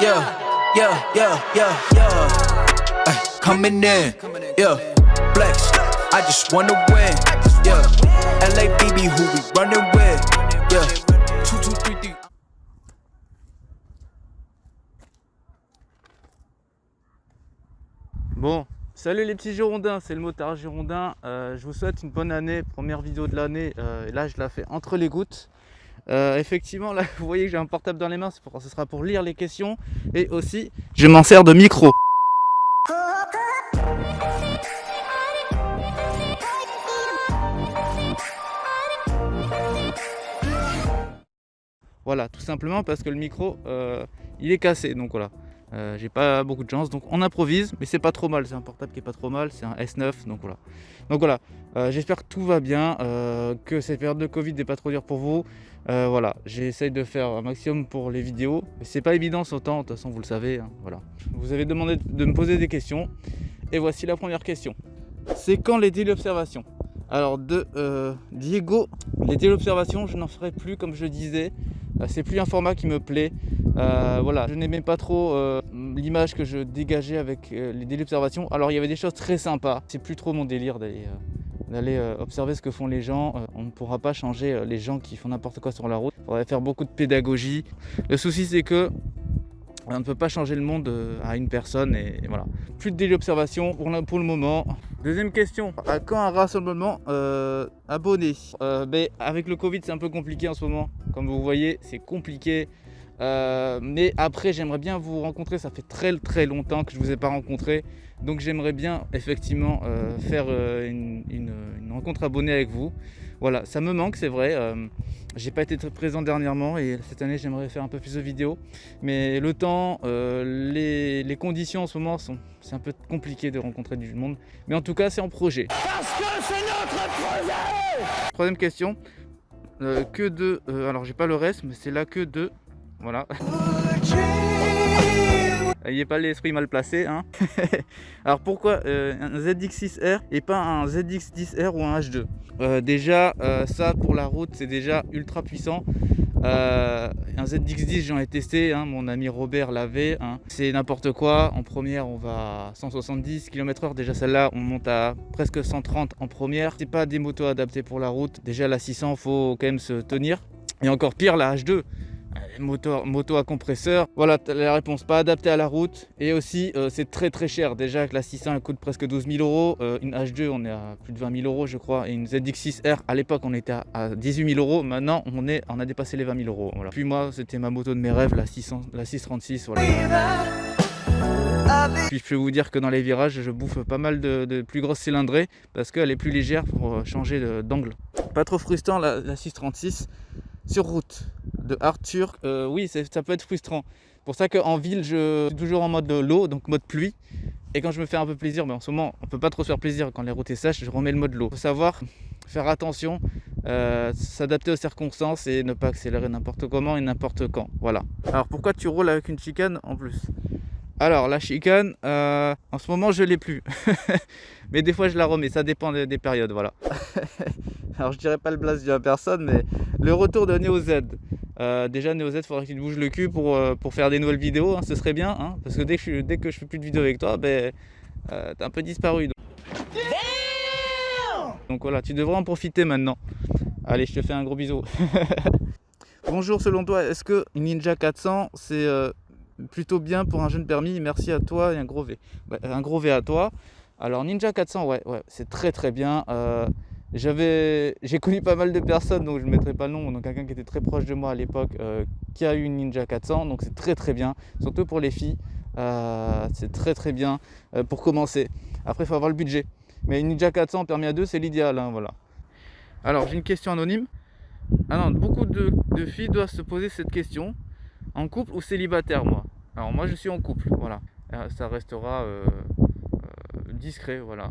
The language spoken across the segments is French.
Ay, coming in, yeah, flex. I just wanna win, yeah. LABB, who we running with, yeah. 2, 2, 3, 3. Bon, salut les petits Girondins, c'est le motard Girondin. Je vous souhaite une bonne année, première vidéo de l'année. Et là, je la fais entre les gouttes. Effectivement, là, vous voyez que j'ai un portable dans les mains, ce sera pour lire les questions. Et aussi, je m'en sers de micro. Voilà, tout simplement parce que le micro, il est cassé, donc voilà. J'ai pas beaucoup de chance, donc on improvise, mais c'est pas trop mal. C'est un portable qui est pas trop mal, c'est un S9, donc voilà. Donc voilà, j'espère que tout va bien, que cette période de Covid n'est pas trop dure pour vous. Voilà, j'essaye de faire un maximum pour les vidéos, mais c'est pas évident ce temps, de toute façon vous le savez, hein, voilà. Vous avez demandé de me poser des questions, et voici la première question. C'est quand les téléobservations? Alors de Diego, les téléobservations, je n'en ferai plus comme je le disais. C'est plus un format qui me plaît. Voilà, je n'aimais pas trop l'image que je dégageais avec les téléobservations. Alors il y avait des choses très sympas. C'est plus trop mon délire d'aller observer ce que font les gens. On ne pourra pas changer les gens qui font n'importe quoi sur la route. Il faudrait faire beaucoup de pédagogie. Le souci c'est que on ne peut pas changer le monde à une personne et voilà. Plus de téléobservation pour le moment. Deuxième question, à quand un rassemblement abonné? Avec le Covid c'est un peu compliqué en ce moment. Comme vous voyez c'est compliqué. Mais après j'aimerais bien vous rencontrer, ça fait très longtemps que je ne vous ai pas rencontré. Donc j'aimerais bien effectivement faire une rencontre abonnée avec vous. Voilà, ça me manque, c'est vrai. J'ai pas été très présent dernièrement et cette année j'aimerais faire un peu plus de vidéos. Mais le temps, les conditions en ce moment c'est un peu compliqué de rencontrer du monde. Mais en tout cas c'est en projet. Parce que c'est notre projet. Troisième question. Alors j'ai pas le reste, mais c'est la queue de. Voilà. N'ayez pas l'esprit mal placé, hein. Alors pourquoi un ZX6R et pas un ZX10R ou un H2? Déjà, ça pour la route c'est déjà ultra puissant. Un ZX10 j'en ai testé, hein, mon ami Robert l'avait, hein. C'est n'importe quoi. En première on va à 170 km/h, déjà celle-là on monte à presque 130 en première. C'est pas des motos adaptées pour la route. Déjà la 600 faut quand même se tenir. Et encore pire la H2. Moto à compresseur, voilà la réponse, pas adaptée à la route. Et aussi c'est très cher, déjà que la 600 elle coûte presque 12 000 €, une H2 on est à plus de 20 000 € je crois, et une ZX6R à l'époque on était à 18 000 €, maintenant on a dépassé les 20 000 €, voilà. Puis moi c'était ma moto de mes rêves, la 636, voilà. Puis je peux vous dire que dans les virages je bouffe pas mal de plus grosses cylindrées parce qu'elle est plus légère pour changer d'angle. Pas trop frustrant la 636 sur route de Arthur, oui ça peut être frustrant. Pour ça qu'en ville je suis toujours en mode low, donc mode pluie. Et quand je me fais un peu plaisir, en ce moment on peut pas trop se faire plaisir quand les routes sont sèches, je remets le mode low. Il faut savoir faire attention, s'adapter aux circonstances et ne pas accélérer n'importe comment et n'importe quand. Voilà. Alors pourquoi tu roules avec une chicane en plus? Alors la chicane, en ce moment je l'ai plus. Mais des fois je la remets, ça dépend des périodes, voilà. Alors je dirais pas le blaze de la personne, mais le retour de Neo Z. Déjà Neo Z, il faudrait que tu te bouges le cul pour faire des nouvelles vidéos, hein, ce serait bien, hein, parce que dès que je fais plus de vidéos avec toi, t'es un peu disparu. Donc voilà, tu devrais en profiter maintenant. Allez, je te fais un gros bisou. Bonjour, selon toi, est-ce que une Ninja 400 c'est plutôt bien pour un jeune permis? Merci à toi et un gros V. Un gros V à toi. Alors Ninja 400, ouais, c'est très bien. J'ai connu pas mal de personnes, donc je ne mettrai pas le nom, donc quelqu'un qui était très proche de moi à l'époque qui a eu une Ninja 400, donc c'est très bien, surtout pour les filles, c'est très bien pour commencer. Après il faut avoir le budget, mais une Ninja 400 permis à deux c'est l'idéal, hein, voilà. Alors j'ai une question anonyme. Ah non, beaucoup de filles doivent se poser cette question: en couple ou célibataire? Alors moi je suis en couple, voilà. Ça restera discret, voilà.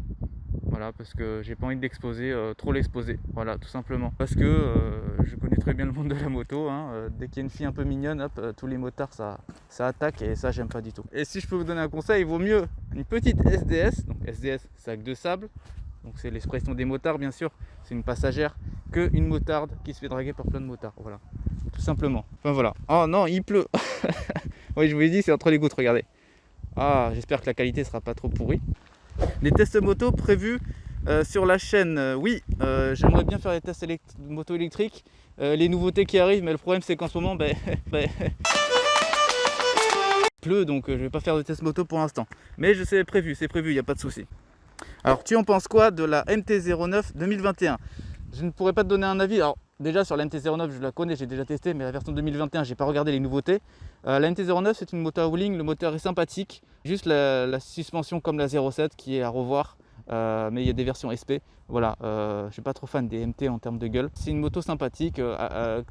Voilà, parce que j'ai pas envie d'exposer, trop l'exposer, voilà, tout simplement. Parce que je connais très bien le monde de la moto, hein, dès qu'il y a une fille un peu mignonne, hop, tous les motards ça attaque et ça j'aime pas du tout. Et si je peux vous donner un conseil, il vaut mieux une petite SDS, donc SDS sac de sable, donc c'est l'expression des motards bien sûr, c'est une passagère, qu'une motarde qui se fait draguer par plein de motards, voilà, tout simplement. Enfin voilà. Oh non, il pleut. Oui, je vous l'ai dit, c'est entre les gouttes, regardez. Ah, j'espère que la qualité sera pas trop pourrie. Les tests moto prévus sur la chaîne, oui, j'aimerais bien faire les tests moto électriques, les nouveautés qui arrivent, mais le problème c'est qu'en ce moment, il pleut, donc je vais pas faire de test moto pour l'instant. Mais c'est prévu, il n'y a pas de souci. Alors, tu en penses quoi de la MT-09 2021? Je ne pourrais pas te donner un avis. Alors, déjà sur la MT-09, je la connais, j'ai déjà testé, mais la version 2021, j'ai pas regardé les nouveautés. La MT-09, c'est une moto à wheeling, le moteur est sympathique. Juste la suspension comme la 07 qui est à revoir, mais il y a des versions SP. Voilà, je suis pas trop fan des MT en termes de gueule. C'est une moto sympathique,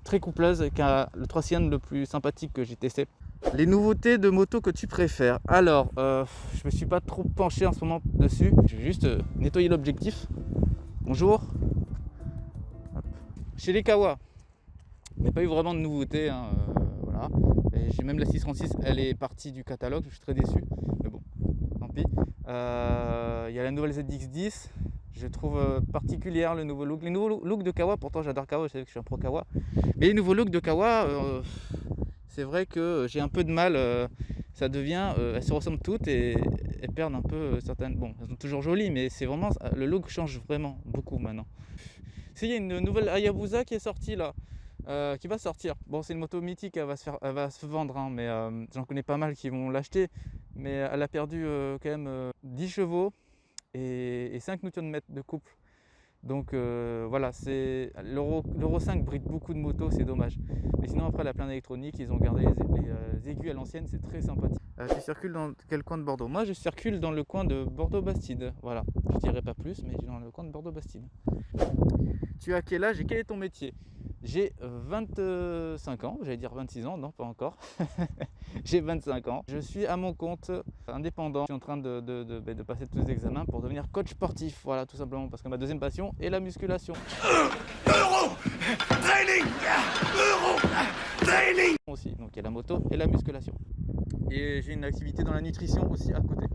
très coupleuse, avec le 3 cylindres le plus sympathique que j'ai testé. Les nouveautés de moto que tu préfères. Alors, je me suis pas trop penché en ce moment dessus. Je vais juste nettoyer l'objectif. Bonjour. Hop. Chez les Kawa, il n'y a pas eu vraiment de nouveautés. Hein, voilà. Et j'ai même la 636, elle est partie du catalogue. Je suis très déçu. Mais bon, tant pis. Il y a la nouvelle ZX10. Je trouve particulière le nouveau look. Les nouveaux looks de Kawa, pourtant j'adore Kawa, je sais que je suis un pro Kawa. Mais les nouveaux looks de Kawa, c'est vrai que j'ai un peu de mal. Ça devient, elles se ressemblent toutes et elles perdent un peu certaines. Bon, elles sont toujours jolies, mais c'est vraiment, le look change vraiment beaucoup maintenant. Il y a une nouvelle Hayabusa qui est sortie là, qui va sortir. Bon, c'est une moto mythique, elle va se vendre, hein, mais j'en connais pas mal qui vont l'acheter. Mais elle a perdu quand même 10 chevaux et 5 Nm de couple. Donc voilà, l'Euro 5 bride beaucoup de motos, c'est dommage. Mais sinon après elle a plein d'électronique, ils ont gardé les aiguilles à l'ancienne, c'est très sympathique. Tu circules dans quel coin de Bordeaux? Moi je circule dans le coin de Bordeaux-Bastide, voilà. Je dirais pas plus, mais dans le coin de Bordeaux-Bastide. Tu as quel âge et quel est ton métier? J'ai 25 ans, j'allais dire 26 ans, non pas encore. J'ai 25 ans, je suis à mon compte indépendant. Je suis en train de passer tous les examens pour devenir coach sportif, voilà, tout simplement, parce que ma deuxième passion est la musculation. Euro training, Euro training aussi, donc il y a la moto et la musculation. Et j'ai une activité dans la nutrition aussi à côté.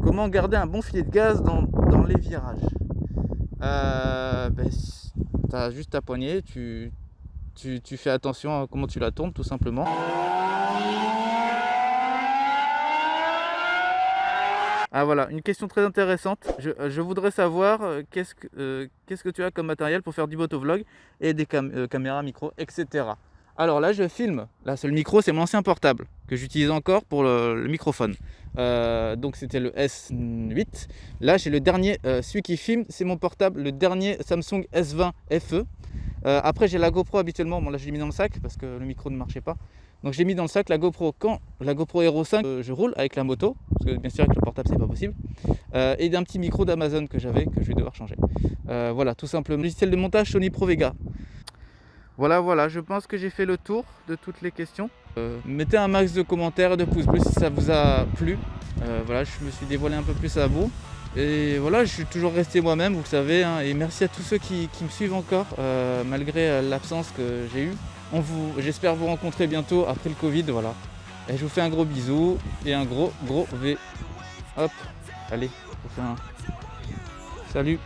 Comment garder un bon filet de gaz dans les virages? Tu as juste ta poignée, tu fais attention à comment tu la tournes tout simplement. Ah voilà, une question très intéressante. Je voudrais savoir qu'est-ce que tu as comme matériel pour faire du motovlog et des caméras, micros, etc. Alors là je filme, là c'est le micro, c'est mon ancien portable que j'utilise encore pour le microphone. Donc c'était le S8. Là j'ai le dernier, celui qui filme c'est mon portable, le dernier Samsung S20 FE. Après j'ai la GoPro habituellement, bon là je l'ai mis dans le sac parce que le micro ne marchait pas. Donc j'ai mis dans le sac la GoPro quand la GoPro Hero 5 je roule avec la moto, parce que bien sûr avec le portable c'est pas possible. Et d'un petit micro d'Amazon que j'avais, que je vais devoir changer. Voilà, tout simplement. Logiciel de montage Sony Pro Vega. Voilà, je pense que j'ai fait le tour de toutes les questions. Mettez un max de commentaires et de pouces bleus si ça vous a plu. Voilà, je me suis dévoilé un peu plus à vous. Et voilà, je suis toujours resté moi-même, vous le savez. Hein, et merci à tous ceux qui me suivent encore, malgré l'absence que j'ai eue. J'espère vous rencontrer bientôt après le Covid. Voilà. Et je vous fais un gros bisou et un gros V. Hop, allez, je vous fais un salut.